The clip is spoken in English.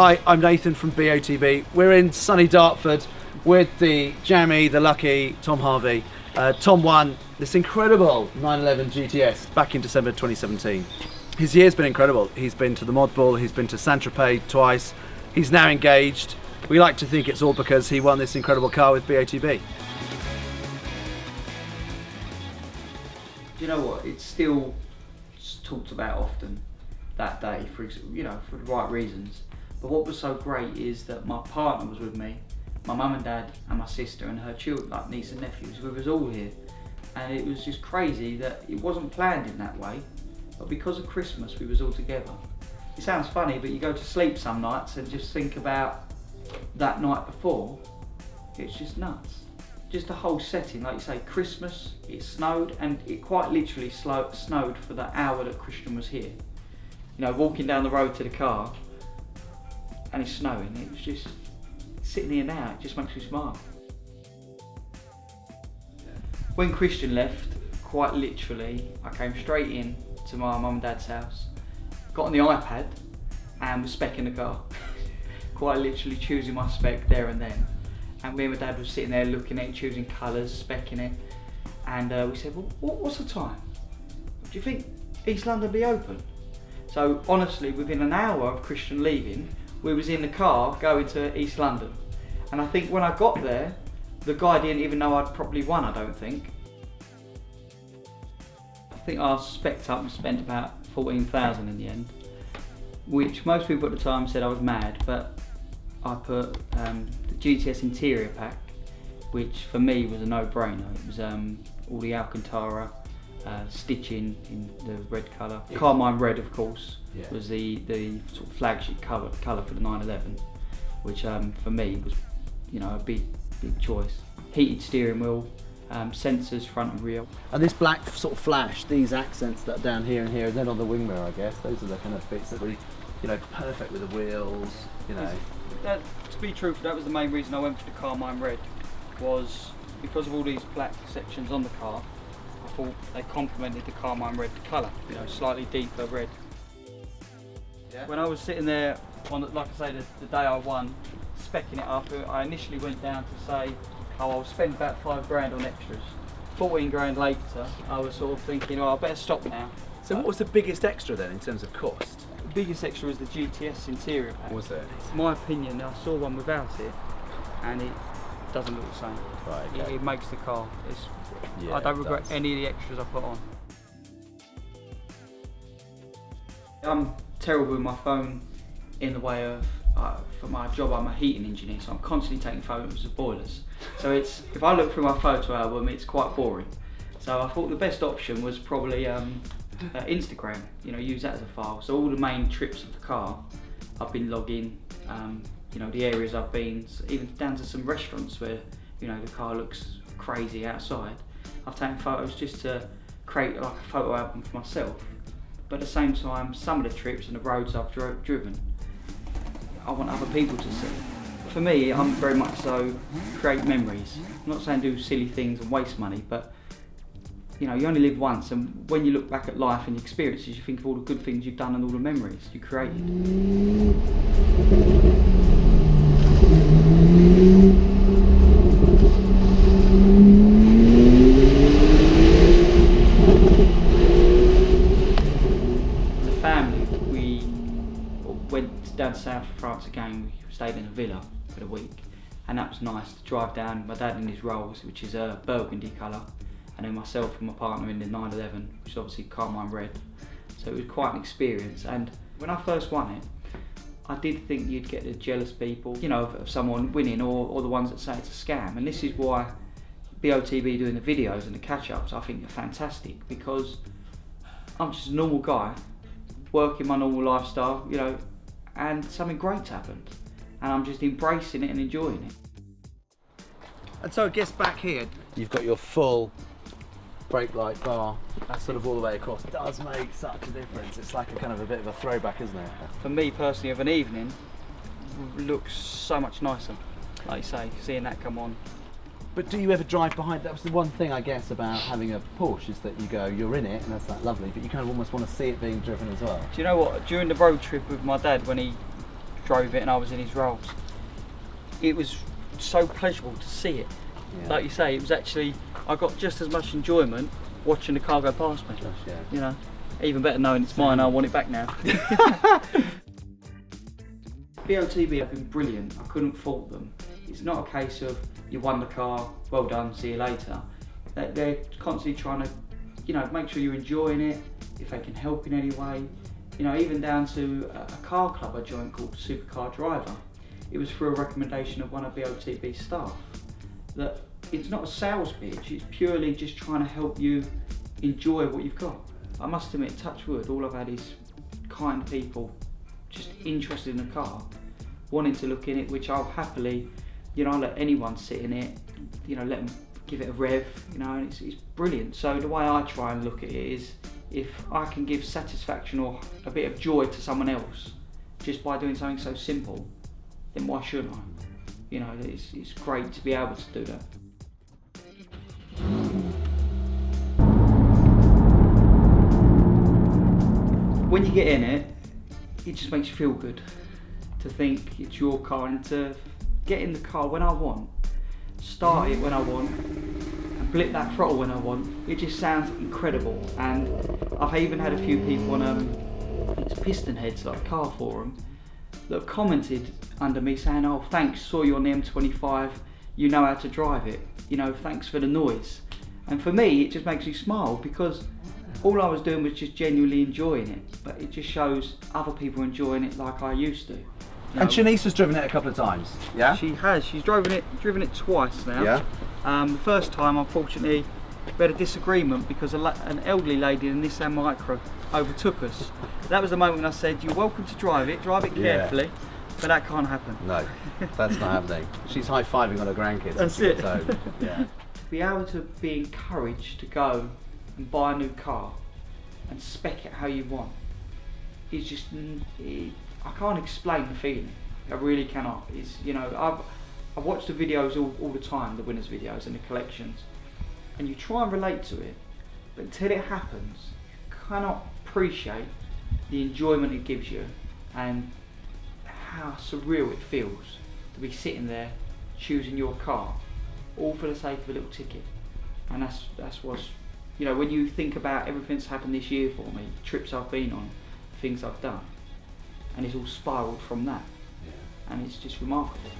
Hi, I'm Nathan from BOTB. We're in sunny Dartford with the jammy, the lucky Tom Harvey. Tom won this incredible 911 GTS back in December 2017. His year's been incredible. He's been to the Mod Ball, he's been to Saint-Tropez twice, he's now engaged. We like to think it's all because he won this incredible car with BOTB. Do you know what? It's still talked about often that day for the right reasons. But what was so great is that my partner was with me, my mum and dad and my sister and her children, like niece and nephews. We was all here, and it was just crazy that it wasn't planned in that way. But because of Christmas, we was all together. It sounds funny, but you go to sleep some nights and just think about that night before. It's just nuts. Just the whole setting, like you say, Christmas, it snowed, and it quite literally snowed for the hour that Christian was here. You know, walking down the road to the car, and it's snowing. It was just sitting here now. It just makes me smile. When Christian left, quite literally, I came straight in to my mum and dad's house, got on the iPad, and was specking the car. Quite literally choosing my spec there and then. And me and my dad was sitting there looking at it, choosing colours, specking it, and we said, well, what's the time? Do you think East London will be open? So honestly, within an hour of Christian leaving, we was in the car going to East London. And I think when I got there, the guy didn't even know I'd properly won, I don't think. I think I spec'd up and spent about 14,000 in the end, which most people at the time said I was mad, but I put the GTS interior pack, which for me was a no-brainer. It was all the Alcantara stitching in the red colour. Carmine red, of course, was the sort of flagship colour for the 911, which for me was, you know, a big choice. Heated steering wheel, sensors front and rear. And this black sort of flash, these accents that are down here and here, and then on the wing mirror, I guess, those are the kind of bits that we, you know, perfect with the wheels, you know. To be truthful, that was the main reason I went for the Carmine red, was because of all these black sections on the car. I thought they complemented the Carmine red colour, you know, slightly deeper red. Yeah. When I was sitting there on, like I say, the day I won, specking it up, I initially went down to say, oh, I'll spend about 5 grand on extras. 14 grand later, I was sort of thinking, oh, I better stop now. So what was the biggest extra then in terms of cost? The biggest extra was the GTS interior pack. Was it? In my opinion, I saw one without it, and it doesn't look the same. Right, okay. It makes the car. Yeah, I don't regret any of the extras I put on. I'm terrible with my phone in the way of, for my job I'm a heating engineer, so I'm constantly taking photos of boilers. So if I look through my photo album, it's quite boring. So I thought the best option was probably Instagram, you know, use that as a file. So all the main trips of the car, I've been logging, you know, the areas I've been, even down to some restaurants where, you know, the car looks crazy outside. I've taken photos just to create like a photo album for myself. But at the same time, some of the trips and the roads I've driven, I want other people to see. For me, I'm very much so create memories. I'm not saying do silly things and waste money, but you know, you only live once, and when you look back at life and your experiences, you think of all the good things you've done and all the memories you created. As a family, we went down to south of France again. We stayed in a villa for the week, and that was nice to drive down. My dad in his Rolls, which is a burgundy colour, and then myself and my partner in the 911, which is obviously Carmine red. So it was quite an experience. And when I first won it, I did think you'd get the jealous people, you know, of someone winning, or the ones that say it's a scam. And this is why BOTB doing the videos and the catch-ups I think are fantastic, because I'm just a normal guy, working my normal lifestyle, you know, and something great's happened. And I'm just embracing it and enjoying it. And so I guess back here, you've got your full brake light bar, that's sort of all the way across. It does make such a difference. It's like a kind of a bit of a throwback, isn't it? For me personally, of an evening, looks so much nicer. Like you say, seeing that come on. But do you ever drive behind? That was the one thing I guess about having a Porsche, is that you go, you're in it and that's like lovely, but you kind of almost want to see it being driven as well. Do you know what? During the road trip with my dad, when he drove it and I was in his roles. It was so pleasurable to see it. Yeah. Like you say, it was actually, I got just as much enjoyment watching the car go past me. Gosh, yeah. You know, even better knowing it's mine, I want it back now. BOTB have been brilliant, I couldn't fault them. It's not a case of you won the car, well done, see you later. They're constantly trying to, you know, make sure you're enjoying it, if they can help in any way. You know, even down to a car club I joined called Supercar Driver. It was through a recommendation of one of BOTB's staff. That it's not a sales pitch, it's purely just trying to help you enjoy what you've got. I must admit, touch wood, all I've had is kind people just interested in the car, wanting to look in it, which I'll happily, you know, I'll let anyone sit in it, you know, let them give it a rev, you know, and it's brilliant. So the way I try and look at it is, if I can give satisfaction or a bit of joy to someone else just by doing something so simple, then why shouldn't I? You know, it's great to be able to do that. When you get in it, it just makes you feel good to think it's your car and to get in the car when I want, start it when I want, and blip that throttle when I want. It just sounds incredible. And I've even had a few people on it's Piston Heads, like a car forum, that have commented under me saying, oh thanks, saw you on the M25, you know how to drive it, you know, thanks for the noise. And for me it just makes me smile, because all I was doing was just genuinely enjoying it, but it just shows other people enjoying it like I used to. You know? And Shanice has driven it a couple of times, yeah? She has, she's driven it twice now. Yeah. The first time, unfortunately, we had a disagreement because an elderly lady in a Nissan Micra overtook us. That was the moment when I said, you're welcome to drive it carefully, Yeah. but that can't happen. No, that's not happening. She's high-fiving on her grandkids. That's it. So, yeah. Be able to be encouraged to go and buy a new car and spec it how you want is just, I can't explain the feeling. I really cannot. It's, you know, I've watched the videos all the time, the winners videos and the collections, and you try and relate to it, but until it happens, you cannot appreciate the enjoyment it gives you and how surreal it feels to be sitting there choosing your car, all for the sake of a little ticket. And that's what's, you know, when you think about everything that's happened this year for me, trips I've been on, things I've done, and it's all spiraled from that. Yeah. And it's just remarkable.